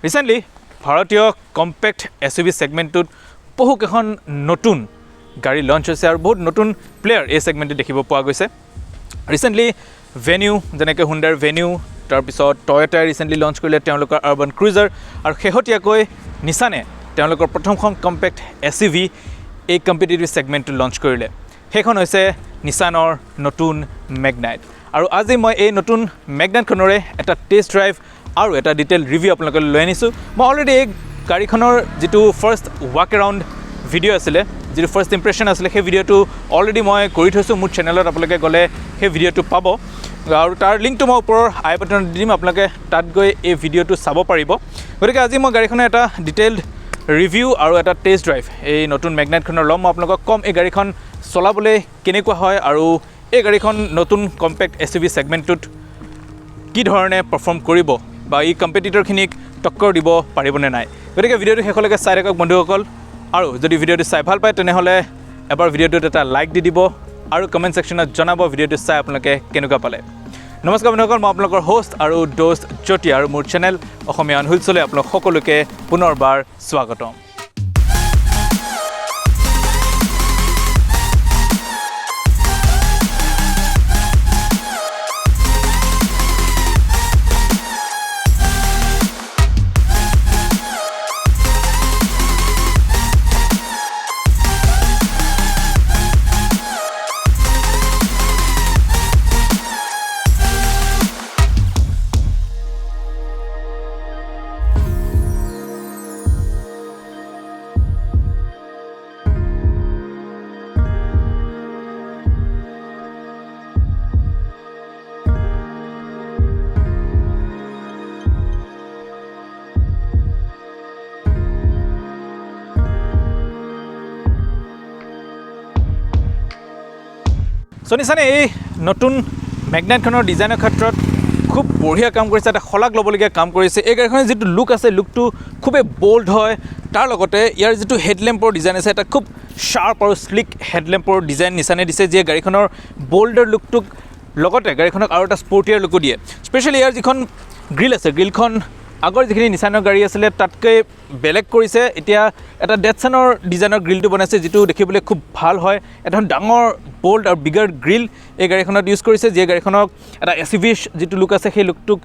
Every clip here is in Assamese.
ৰিচেণ্টলি ভাৰতীয় কম্পেক্ট SUV ছেগমেণ্টটোত বহুকেইখন নতুন গাড়ী লঞ্চ হৈছে আৰু বহুত নতুন প্লেয়াৰ এই ছেগমেণ্টত দেখিব পোৱা গৈছে। ৰিচেণ্টলি ভেনিউ যেনেকৈ হুণ্ডাৰ ভেনিউ, তাৰপিছত টয়টাই ৰিচেণ্টলি লঞ্চ কৰিলে তেওঁলোকৰ আৰ্বান ক্ৰুইজাৰ, আৰু শেহতীয়াকৈ নিছানে তেওঁলোকৰ প্ৰথমখন কম্পেক্ট SUV এই কম্পিটিটিভ ছেগমেণ্টটো লঞ্চ কৰিলে। সেইখন হৈছে নিছানৰ নতুন মেগনাইট। আৰু আজি মই এই নতুন মেগনাইটখনৰে এটা টেষ্ট ড্ৰাইভ আৰু এটা ডিটেইল ৰিভিউ আপোনালোকে লৈ আনিছোঁ। মই অলৰেডি এই গাড়ীখনৰ যিটো ফাৰ্ষ্ট ৱাক এৰাউণ্ড ভিডিঅ' আছিলে, যিটো ফাৰ্ষ্ট ইম্প্ৰেশ্যন আছিলে, সেই ভিডিঅ'টো অলৰেডি মই কৰি থৈছোঁ মোৰ চেনেলত। আপোনালোকে গ'লে সেই ভিডিঅ'টো পাব আৰু তাৰ লিংকটো মই ওপৰৰ আই বাটনত দিম, আপোনালোকে তাত গৈ এই ভিডিঅ'টো চাব পাৰিব। গতিকে আজি মই গাড়ীখনৰ এটা ডিটেইলড ৰিভিউ আৰু এটা টেষ্ট ড্ৰাইভ এই নতুন মেগনাইটখনৰ ল'ম। মই আপোনালোকক ক'ম এই গাড়ীখন চলাবলৈ কেনেকুৱা হয় আৰু এই গাড়ীখন নতুন কম্পেক্ট SUV ছেগমেণ্টটোত কি ধৰণে পাৰফৰ্ম কৰিব বা এই কম্পিটিটৰখিনিক টক্কৰ দিব পাৰিবনে নাই। গতিকে ভিডিঅ'টো শেষলৈকে চাই থাকক বন্ধুসকল, আৰু যদি ভিডিঅ'টো চাই ভাল পায় তেনেহ'লে এবাৰ ভিডিঅ'টোত এটা লাইক দি দিব আৰু কমেণ্ট ছেকশ্যনত জনাব ভিডিঅ'টো চাই আপোনালোকে কেনেকুৱা পালে। নমস্কাৰ বন্ধুসকল, মই আপোনালোকৰ হোষ্ট আৰু দোষ্ট জ্যোতি, আৰু মোৰ চেনেল অসমীয়া আনহুলচলৈ আপোনালোক সকলোকে পুনৰবাৰ স্বাগতম। নিছানে এই নতুন মেগনাইটখনৰ ডিজাইনৰ ক্ষেত্ৰত খুব বঢ়িয়া কাম কৰিছে, এটা শলাগ ল'বলগীয়া কাম কৰিছে। এই গাড়ীখনৰ যিটো লুক আছে, লুকটো খুবেই বল্ড হয়। তাৰ লগতে ইয়াৰ যিটো হেডলেম্পৰ ডিজাইন আছে, এটা খুব শ্বাৰ্প আৰু শ্লিক হেডলেম্পৰ ডিজাইন নিছানে দিছে, যিয়ে গাড়ীখনৰ বল্ডৰ লুকটোক লগতে গাড়ীখনক আৰু এটা স্পৰ্টিয়াৰ লুকো দিয়ে। স্পেচিয়েলি ইয়াৰ যিখন গ্ৰিল আছে, গ্ৰিলখন আগৰ যিখিনি নিছানৰ গাড়ী আছিলে তাতকৈ বেলেগ কৰিছে। এতিয়া এটা ডেটছনৰ ডিজাইনৰ গ্ৰিলটো বনাইছে, যিটো দেখিবলৈ খুব ভাল হয়। এটা ডাঙৰ বল্ড আৰু বিগাৰ গ্ৰিল এই গাড়ীখনত ইউজ কৰিছে, যিয়ে গাড়ীখনক এটা SUV যিটো লুক আছে সেই লুকটোক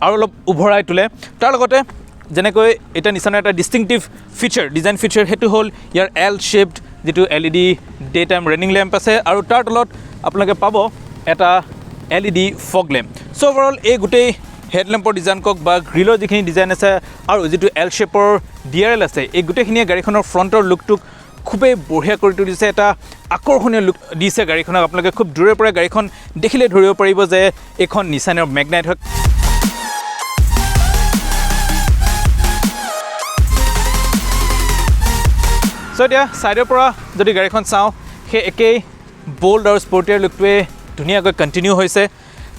আৰু অলপ উভৰাই তোলে। তাৰ লগতে যেনেকৈ এতিয়া নিছানৰ এটা ডিষ্টিংটিভ ফিচাৰ, ডিজাইন ফিচাৰ, সেইটো হ'ল ইয়াৰ L শ্বেপড যিটো LED day time running lamp আছে, আৰু তাৰ তলত আপোনালোকে পাব এটা LED ফগ লেম্প। চ' অভাৰঅল এই গোটেই হেডলেম্পৰ ডিজাইন কওক বা গ্ৰিলৰ যিখিনি ডিজাইন আছে আৰু যিটো L শ্বেপৰ DRL আছে, এই গোটেইখিনিয়ে গাড়ীখনৰ ফ্ৰণ্টৰ লুকটোক খুবেই বঢ়িয়া কৰি তুলিছে, এটা আকৰ্ষণীয় লুক দিছে গাড়ীখনক। আপোনালোকে খুব দূৰৰ পৰা গাড়ীখন দেখিলে ধৰিব পাৰিব যে এইখন নিছানৰ মেগনাইট হয়। চ' এতিয়া ছাইডৰ পৰা যদি গাড়ীখন চাওঁ, সেই একেই বল্ড আৰু স্পৰ্টিয়াৰ লুকটোৱে ধুনীয়াকৈ কণ্টিনিউ হৈছে।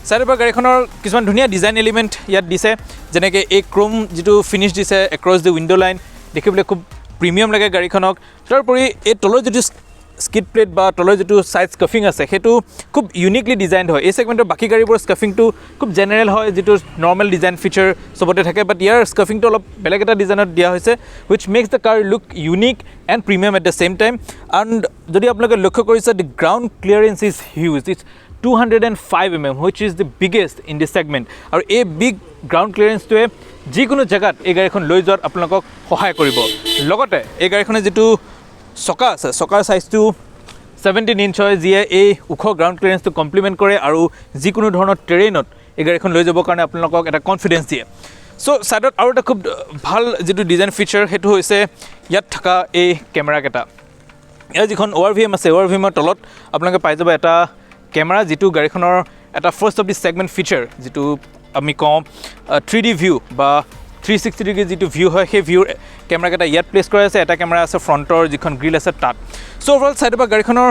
ছাইডৰ পৰা গাড়ীখনৰ কিছুমান ধুনীয়া ডিজাইন এলিমেণ্ট ইয়াত দিছে, যেনেকৈ এই ক্ৰোম যিটো ফিনিছ দিছে এক্ৰছ দি উইণ্ড' লাইন, দেখিবলৈ খুব প্ৰিমিয়াম লাগে গাড়ীখনক। তাৰোপৰি এই তলৰ যিটো স্কিড প্লেট বা তলৰ যিটো ছাইড স্কাফিং আছে, সেইটো খুব ইউনিকলি ডিজাইনড হয়। এই ছেগমেণ্টৰ বাকী গাড়ীবোৰৰ স্কাফিংটো খুব জেনেৰেল হয়, যিটো নৰ্মেল ডিজাইন ফিচাৰ চবতে থাকে, বাট ইয়াৰ স্কাফিংটো অলপ বেলেগ এটা ডিজাইনত দিয়া হৈছে, which makes the car look unique and premium at the same time. And যদি আপোনালোকে লক্ষ্য কৰিছে, the ground clearance is huge, it's 205 mm, which is the biggest in this segment. আৰু এই বিগ গ্ৰাউণ্ড ক্লিয়াৰেঞ্চটোৱে যিকোনো জেগাত এই গাড়ীখন লৈ যোৱাত আপোনালোকক সহায় কৰিব। লগতে এই গাড়ীখনে যিটো চকা আছে, চকাৰ চাইজটো 17 ইঞ্চ হয়, যিয়ে এই ওখ গ্ৰাউণ্ড ক্লিয়াৰেঞ্চটো কমপ্লিমেণ্ট কৰে আৰু যিকোনো ধৰণৰ ট্ৰেইনত এই গাড়ীখন লৈ যাবৰ কাৰণে আপোনালোকক এটা কনফিডেঞ্চ দিয়ে। চ' ছাইডত আৰু এটা খুব ভাল যিটো ডিজাইন ফিচাৰ, সেইটো হৈছে ইয়াত থকা এই কেমেৰাকেইটা। ইয়াৰ যিখন ORVM আছে, ORVMৰ তলত আপোনালোকে পাই যাব এটা কেমেৰা, যিটো গাড়ীখনৰ এটা first of the segment feature, যিটো আমি কওঁ 3D ভিউ বা 360 ডিগ্ৰী যিটো ভিউ হয়, সেই ভিউৰ কেমেৰাকেইটা ইয়াত প্লেচ কৰা আছে। এটা কেমেৰা আছে ফ্ৰণ্টৰ যিখন গ্ৰিল আছে তাত। চ' অভাৰঅল ছাইডৰ পৰা গাড়ীখনৰ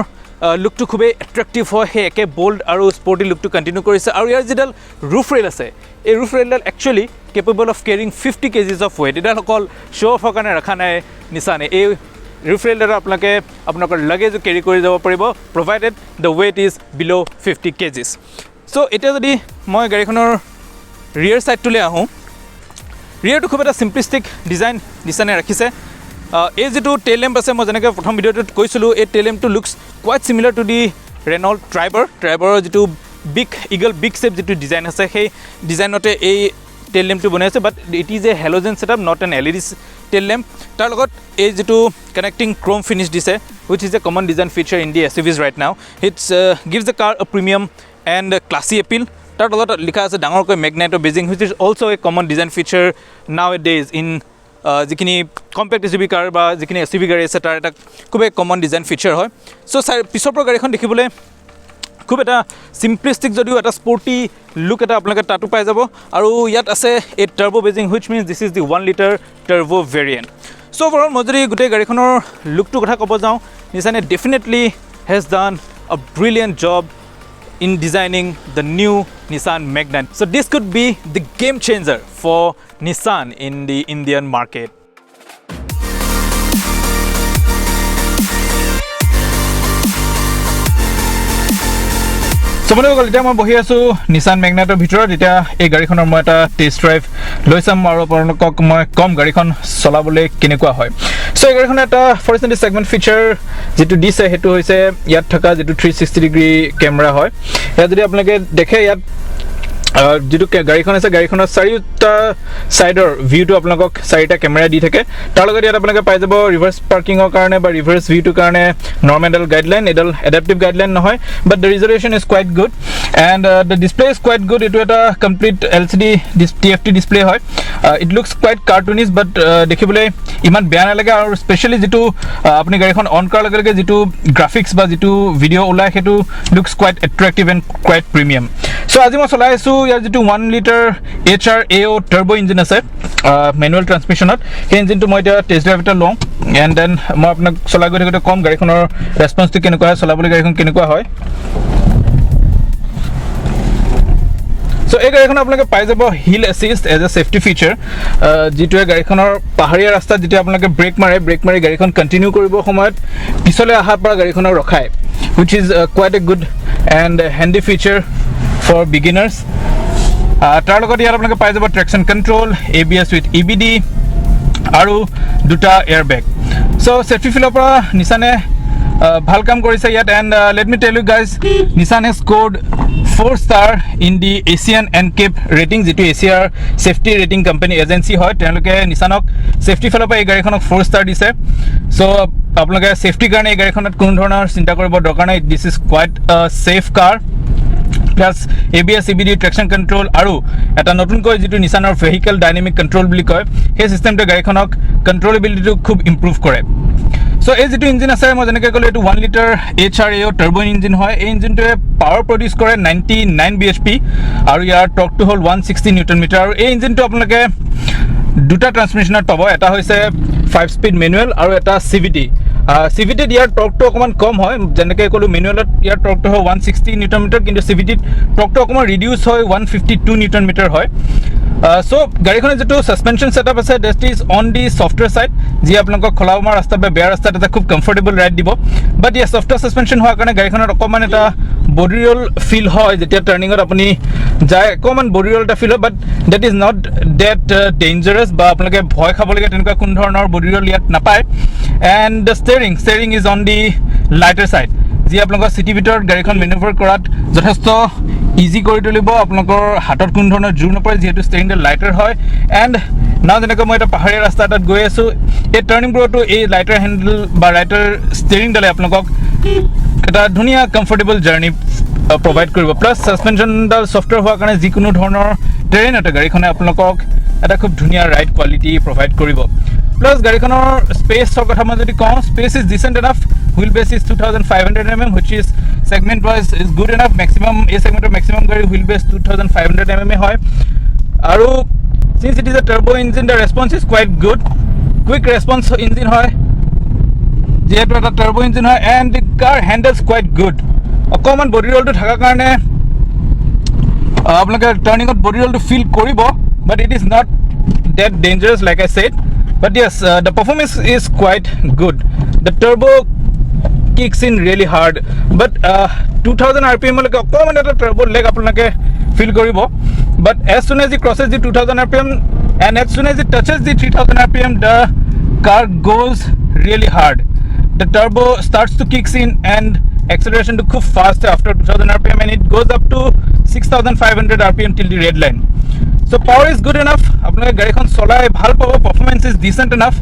লুকটো খুবেই এট্ৰেক্টিভ হয়, সেই একে বল্ড আৰু স্পৰ্টি লুকটো কণ্টিনিউ কৰিছে। আৰু ইয়াৰ যিডাল ৰুফ ৰেইল আছে, এই ৰুফ ৰেইলডাল actually capable of carrying 50 kgs of weight. এইডাল অকল শ্ব' অফৰ কাৰণে ৰখা নাই নিছানে। এই ৰুফ ৰেইলডাল আপোনালোকৰ লাগেজো কেৰি কৰি যাব পাৰিব, provided the weight is below' 50 kgs। So' এতিয়া যদি মই গাড়ীখনৰ ৰিয়েৰ ছাইডটোলৈ আহোঁ, ৰিয়াৰটো খুব এটা চিম্পলিষ্টিক ডিজাইন নিচানে ৰাখিছে এই যেটো টেইল লেম্প আছে মই যেনেকৈ প্ৰথম ভিডিঅ'টোত কৈছিলোঁ এই টেইল লেম্পটো looks quite similar to the Renault ট্ৰাইবাৰৰ যেটো বিগ ইগল বিগ শেপ যেটো ডিজাইন আছে সেই ডিজাইনতে এই টেইল লেম্পটো বনাই আছে but it is a halogen setup not an LED tail lamp তাৰ লগত এই যেটো কানেক্টিং ক্ৰোম ফিনিশ দিছে which is a common design feature in the SUVs right now. It gives the car a premium and classy appeal. তাৰ তলত লিখা আছে ডাঙৰকৈ magneto Beijing which is also a common design feature nowadays in যিখিনি কম্পেক্ট SUV কাৰ বা যিখিনি SUV গাড়ী আছে তাৰ এটা খুব কমন ডিজাইন ফিচাৰ হয় সো পিছৰ পৰা গাড়ীখন দেখিবলৈ খুব এটা চিম্পলিষ্টিক যদিও এটা স্পৰ্টি লুক এটা আপোনালোকে তাতো পাই যাব আৰু ইয়াত আছে এই turbo Beijing which means this is the 1 liter turbo variant so overall মই যদি গোটেই গাড়ীখনৰ লুকটোৰ কথা ক'ব যাওঁ Nissan definitely has done a brilliant job in designing the new Nissan Magnite. So this could be the game changer for Nissan in the Indian market. So মই বহি আছোঁ নিছান মেগনাইটৰ ভিতৰত এতিয়া এই গাড়ীখনৰ মই এটা টেষ্ট ড্ৰাইভ লৈ চাম আৰু আপোনালোকক মই কম গাড়ীখন চলাবলৈ কেনেকুৱা হয় সো এই গাড়ীখন এটা 470 সেগমেন্ট ফিচাৰ যেটো দিছে হেতু হৈছে ইয়াত থকা যেটো 360 ডিগ্ৰী কেমেৰা হয় ইয়াত যদি আপোনালোকে দেখে ইয়াত যেটো গাড়ীখন আছে গাড়ীখনৰ চাৰিটা সাইডৰ ভিউটো আপোনালোকক চাৰিটা কেমেৰা দি থাকে তাৰ লগত ইয়াত আপোনালোকে পাই যাব ৰিভাৰ্স পাৰ্কিংৰ কাৰণে বা ৰিভাৰ্স ভিউটোৰ কাৰণে নৰ্মেল গাইডলাইন এডাল এডাপ্টিভ গাইডলাইন নহয় but the resolution is quite good and the display is quite good এটো এটা কমপ্লিট LCD TFT ডিসপ্লে হয় it looks quite cartoonish but দেখিবলৈ ইমান বেয়া নালাগে আৰু স্পেশালি যেটো আপুনি গাড়ীখন অন কৰাৰ লগে লগে যেটো গ্ৰাফিক্স বা যেটো ভিডিও ওলাই হেতু looks quiet attractive and quiet premium so আজি মই চলাই আছো ইয়াৰ যেটো 1 লিটাৰ HRAO টাৰ্বো ইঞ্জিন আছে ম্যানুৱেল ট্ৰান্সমিশনত সেই ইঞ্জিনটো মই এতিয়া টেষ্ট ড্ৰাইভ এটা লওঁ এণ্ড দেন মই আপোনাক চলাই গৈ থাকোঁতে কম গাড়ীখনৰ ৰেসপন্সটো কেনেকুৱা হয় চলাবলৈ গাড়ীখন কেনেকুৱা হয় সো এই গাড়ীখন আপোনালোকে পাই যাব hill assist as a safety feature যেটোৱে গাড়ীখনৰ পাহাৰীয়া ৰাস্তাত যেতিয়া আপোনালোকে ব্ৰেক মাৰি গাড়ীখন কন্টিনিউ কৰিব সময়ত পিছলৈ অহাৰ পৰা গাড়ীখনক ৰখায় which is quite a good and handy feature for beginners তাৰ লগত ইয়াত আপোনালোকে পাই যাব ট্ৰেকশন কন্ট্ৰোল ABS with EBD আৰু দুটা এয়াৰবেগ সো সেফটি ফিলৰ পৰা নিছানে ভাল কাম কৰিছে ইয়াত and let me tell you guys Nissan has scored 4 star in the ASEAN NCAP rating যেটো এছিয়াৰ সেফটি ৰেটিং কোম্পানী এজেন্সি হয় তেওঁলোকে নিছানক সেফটি ফলৰ পৰা এই গাড়ীখনক 4 star দিছে সো আপোনালোকে সেফটি কাৰণে এই গাড়ীখনত কোনো ধৰণৰ চিন্তা কৰিব দৰকাৰ নাই this is quite safe car plus ABS EBD traction control আৰু এটা নতুনকৈ যেটো নিছানৰ ভেহিকল ডাইনামিক কন্ট্ৰোল বুলি কয় সেই সিস্টেমটো গাড়ীখনক কন্ট্ৰোলেবিলিটিটো খুব ইমপ্ৰুভ কৰে সো এই যেটো ইঞ্জিন আছে মই যেনেকৈ ক'লো এটো 1 লিটাৰ HRAO টাৰ্বো ইঞ্জিন হয় এই ইঞ্জিনটোৱে পাৱাৰ প্ৰডিউস কৰে 99 bhp আৰু ইয়াৰ টৰ্কটো হ'ল 160 নিউটন মিটাৰ আৰু এই ইঞ্জিনটো আপোনালোকে দুটা ট্ৰান্সমিশনত পাব এটা হৈছে 5 স্পীড ম্যানুৱেল আৰু এটা CVT CVT ইয়াৰ টৰ্কটো অকমান কম হয় যেনেকৈ ক'লো ম্যানুৱেলত ইয়াৰ টৰ্কটো হয় 160 নিউটন মিটাৰ কিন্তু CVT টৰ্কটো অকমান ৰিডিউস হয় 152 নিউটন মিটাৰ হয় সো গাড়ীখনৰ যেটো সাসপেনশন সেটআপ আছে that is on the software side যি আপোনালোকক খলাউমা ৰাস্তা বা বেয়া ৰাস্তাত এটা খুব কমফৰ্টেবল ৰাইড দিব বাট ইয়া সফটওয়্যাৰ সাসপেনশন হোৱাৰ কাৰণে গাড়ীখনৰ অকমান এটা বডি ৰোল ফিল হয় যেতিয়া টাৰ্নিংত আপুনি যায় অকমান বডি ৰোল এটা ফিল হয় but that is not that dangerous বা আপোনালোকে ভয় খাবলগীয়া তেনেকুৱা কোন ধৰণৰ বডি ৰোল ইয়াত নাপায় and the steering is on the lighter side যি আপোনালোকৰ সিটি ভিতৰত গাড়ীখন মেনুভাৰ কৰাত যথেষ্ট ইজি কৰি তুলিব আপোনালোকৰ হাতত কোন ধৰণৰ জোৰ নপৰে যেহেতু ষ্টেৰিংটো লাইটাৰ হয় এণ্ড নাও যেনেকৈ মই এটা পাহাৰীয়া ৰাস্তা এটাত গৈ আছোঁ এই টাৰ্ণিংবোৰতো এই লাইটাৰ হেণ্ডেল বা লাইটাৰ ষ্টেৰিংডালে আপোনালোকক এটা ধুনীয়া কমফৰ্টেবল জাৰ্ণি প্ৰভাইড কৰিব প্লাছ সাসপেনশনডাল সফটওয়্যাৰ হোৱাৰ কাৰণে যিকোনো ধৰণৰ ট্ৰেইনতে গাড়ীখনে আপোনালোকক এটা খুব ধুনীয়া ৰাইড কোৱালিটি প্ৰভাইড কৰিব প্লাছ গাড়ীখনৰ স্পেচৰ কথা মই যদি কওঁ space is dissent enough wheel base is 2500 mm which is segment wise is good enough maximum a segment maximum গাড়ী হুইল বেস 2500 mm হয় আৰু since it is a turbo engine the response is quite good quick response engine হয় যেহেতু এটা টাৰ্বো ইঞ্জিন হয় and the car handles quite good অকমান বডি ৰলটো থাকাৰ কাৰণে আপোনালোকে টাৰ্নিংত বডি ৰলটো ফিল কৰিব but it is not that dangerous like I said but yes the performance is quite good the turbo kicks in really hard but 2000 rpm like অকমান এটা turbo leg আপোনালোকে feel কৰিব but as soon as it crosses the 2000 rpm and as soon as it touches the 3000 rpm the car goes really hard. The turbo starts to kicks in and acceleration to खूब fast after 2000 rpm and it goes up to 6500 rpm till the red line. So power is good enough, আপোনালোকে গাড়ীখন চলাই ভাল পাব, performance is decent enough,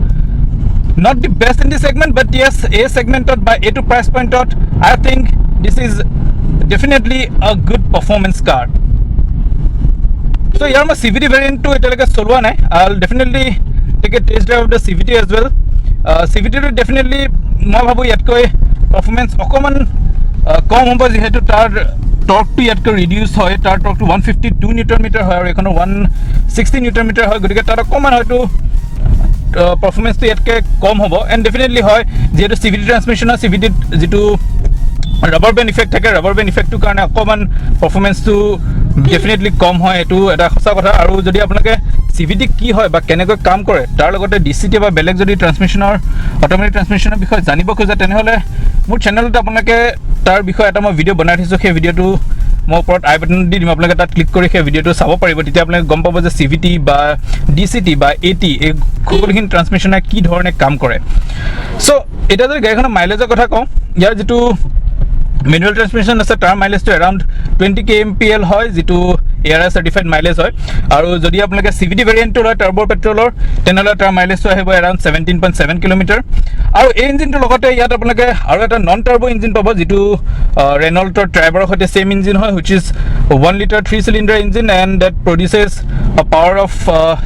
not the best in the segment but yes a segment by a to price point I think this is definitely a good performance car. So ইয়াৰ মই CVT variant to এতিয়ালৈকে চলোৱা নাই. I'll definitely take a test drive of the CVT as well. CVT to definitely মই ভাবো ইয়াতকৈ performance অকমান কম হ'ব যেহেতু তাৰ টৰ্কটো ইয়াতকৈ ৰিডিউচ হয়, তাৰ টৰ্কটো 152 নিউটন মিটাৰ হয় আৰু এখনৰ 160 নিউটন মিটাৰ হয়, গতিকে তাৰ অকমান হয়তো পাৰফৰ্মেন্সটো ইয়াতকৈ কম হ'ব এণ্ড ডেফিনেটলি হয় যেহেতু CVT ট্ৰান্সমিশ্যনৰ CVT যিটো ৰাবাৰ বেণ্ড ইফেক্ট থাকে, ৰাবাৰ বেণ্ড ইফেক্টটোৰ কাৰণে অকণমান পাৰফৰ্মেন্সটো ডেফিনেটলি কম হয়, এইটো এটা সঁচা কথা। আৰু যদি আপোনালোকে CVT কি হয় বা কেনেকৈ কাম কৰে তাৰ লগতে DCT বা বেলেগ যদি ট্ৰান্সমিশ্যনৰ অট'মেটিক ট্ৰান্সমিশ্যনৰ বিষয়ে জানিব খোজে তেনেহ'লে মোৰ চেনেলতে আপোনালোকে তাৰ বিষয়ে এটা মই ভিডিঅ' বনাই থৈছোঁ, সেই ভিডিঅ'টো মই ওপৰত আই বাটন দি দিম, আপোনালোকে তাত ক্লিক কৰি সেই ভিডিঅ'টো চাব পাৰিব, তেতিয়া আপোনালোকে গম পাব যে CVT বা DCT বা AT এই সকলোখিনি ট্ৰান্সমিশ্যনে কি ধৰণে কাম কৰে। চ' এতিয়া যদি গাড়ীখনৰ মাইলেজৰ কথা কওঁ, ইয়াৰ যিটো মেনুৱেল ট্ৰান্সমিশ্যন আছে তাৰ মাইলেজটো এৰাউণ্ড 20 kmpl হয়, যিটো ARI চাৰ্টিফাইড মাইলেজ হয়। আৰু যদি আপোনালোকে CVT ভেৰিয়েণ্টটো লয় টাৰ্বো পেট্ৰলৰ তেনেহ'লে তাৰ মাইলেজটো আহিব এৰাউণ্ড 17.7 কিলোমিটাৰ। আৰু এই ইঞ্জিনটোৰ লগতে ইয়াত আপোনালোকে আৰু এটা নন টাৰ্বো ইঞ্জিন পাব, যিটো ৰেনল্টৰ ট্ৰাইবাৰৰ সৈতে ছেইম ইঞ্জিন হয়, which is 1 litre 3 cylinder engine and that produces a power of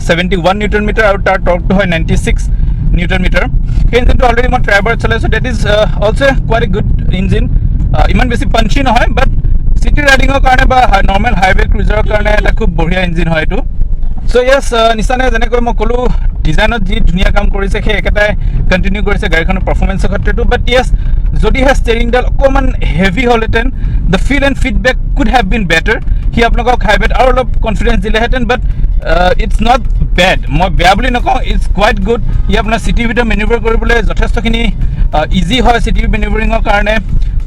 71 newton metre আৰু তাৰ টৰ্কটো হয় 96 নিউটন মিটাৰ। সেই ইঞ্জিনটো অলৰেডি মই ট্ৰাইবাৰত চলাইছোঁ, that is also' quite a good engine, ইমান বেছি পাঞ্চি নহয় বাট চিটি ৰাইডিঙৰ কাৰণে বা নৰ্মেল হাইৱে ক্ৰুজাৰৰ কাৰণে এটা খুব বঢ়িয়া ইঞ্জিন হয় এইটো। চ' য়েছ, নিচানে যেনেকৈ মই ক'লোঁ ডিজাইনত যি ধুনীয়া কাম কৰিছে সেই একেটাই কণ্টিনিউ কৰিছে গাড়ীখনৰ পাৰফৰ্মেঞ্চৰ ক্ষেত্ৰতো, বাট য়েছ যদিহে ষ্টেৰিংডাল অকণমান হেভি হ'লহেঁতেন the feel and feedback could have been better, সি আপোনালোকক হাইৱেত আৰু অলপ কনফিডেঞ্চ দিলেহেঁতেন, বাট ইটছ নট বেড, মই বেয়া বুলি নকওঁ, ইটছ কোৱাইট গুড। ই আপোনাৰ চিটিৰ ভিতৰত মেনুভাৰ কৰিবলৈ যথেষ্টখিনি ইজি হয় চিটিৰ মেনুভাৰিঙৰ কাৰণে,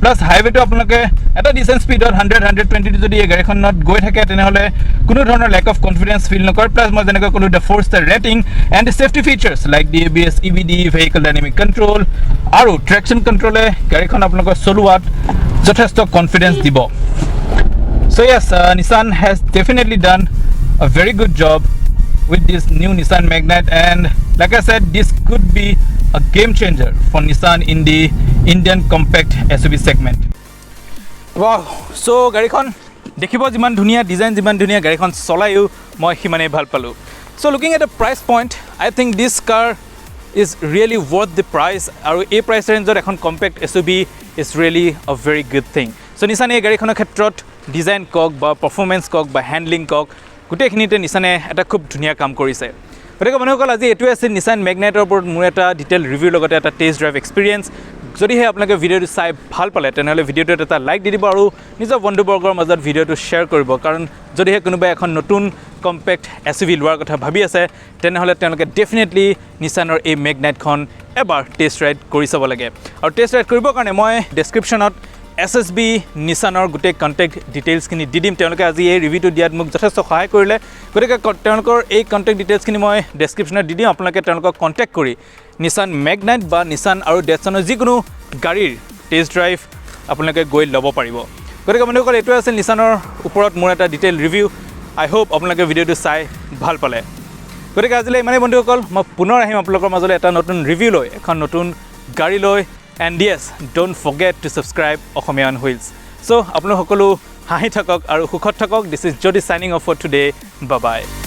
প্লাছ হাইৱেটো আপোনালোকে এটা ডিচেণ্ট স্পীডত 100-120 যদি এই গাড়ীখনত গৈ থাকে তেনেহ'লে কোনো ধৰণৰ লেক অফ কনফিডেঞ্চ ফিল নকৰে। প্লাছ মই যেনেকৈ ক'লোঁ the 4-star rating and safety features like the ABS, EBD, vehicle dynamic control আৰু ট্ৰেকশ্যন কণ্ট্ৰলে গাড়ীখন আপোনালোকৰ চলোৱাত যথেষ্ট কনফিডেঞ্চ দিব। চ' য়েছ, Nissan has definitely done a very good job with this new Nissan Magnite, and like I said, this could be a game changer for Nissan in the Indian compact SUV segment. Wow, so গাড়ীখন দেখিব যিমান ধুনীয়া, ডিজাইন যিমান ধুনীয়া, গাড়ীখন চলায়ো মই সিমানেই ভাল পালোঁ। So looking at the price point, I think this car is really worth the price, আৰু এই প্ৰাইচ ৰেঞ্জত এখন compact SUV is really a very good thing. So Nissan এই গাড়ীখনৰ ক্ষেত্ৰত ডিজাইন কওক বা পাৰফৰ্মেঞ্চ কওক বা হেণ্ডলিং কওক, গোটেইখিনিতে নিচানে এটা খুব ধুনীয়া কাম কৰিছে। গতিকে মানুহসকল আজি এইটোৱে আছিল নিচান মেগনাইটৰ ওপৰত মোৰ এটা ডিটেইল ৰিভিউৰ লগতে এটা টেষ্ট ড্ৰাইভ এক্সপিৰিয়েঞ্চ। যদিহে আপোনালোকে ভিডিঅ'টো চাই ভাল পালে তেনেহ'লে ভিডিঅ'টোত এটা লাইক দি দিব আৰু নিজৰ বন্ধুবৰ্গৰ মাজত ভিডিঅ'টো শ্বেয়াৰ কৰিব, কাৰণ যদিহে কোনোবাই এখন নতুন কম্পেক্ট SUV লোৱাৰ কথা ভাবি আছে তেনেহ'লে তেওঁলোকে ডেফিনেটলি নিচানৰ এই মেগনাইটখন এবাৰ টেষ্ট ৰাইড কৰি চাব লাগে। আৰু টেষ্ট ৰাইড কৰিবৰ কাৰণে মই ডেছক্ৰিপশ্যনত SSB নিচানৰ গোটেই কণ্টেক্ট ডিটেইলছখিনি দি দিম। তেওঁলোকে আজি এই ৰিভিউটো দিয়াত মোক যথেষ্ট সহায় কৰিলে, গতিকে তেওঁলোকৰ এই কণ্টেক্ট ডিটেইলছখিনি মই ডেছক্ৰিপশ্যনত দি দিম। আপোনালোকে তেওঁলোকক কণ্টেক্ট কৰি নিচান মেগনাইট বা নিচান আৰু ডেটছনৰ যিকোনো গাড়ীৰ টেষ্ট ড্ৰাইভ আপোনালোকে গৈ ল'ব পাৰিব। গতিকে বন্ধুসকল, এইটোৱে আছিল নিচানৰ ওপৰত মোৰ এটা ডিটেইল ৰিভিউ। আই হোপ আপোনালোকে ভিডিঅ'টো চাই ভাল পালে। গতিকে আজিলৈ ইমানেই বন্ধুসকল, মই পুনৰ আহিম আপোনালোকৰ মাজলৈ এটা নতুন ৰিভিউ লৈ, এখন নতুন গাড়ী লৈ। And yes, don't forget to subscribe Ohomia on Wheels. So, আপোনালোক সকলো হাঁহি থাকক আৰু সুখত থাকক। This is Jyoti signing off for today. Bye bye.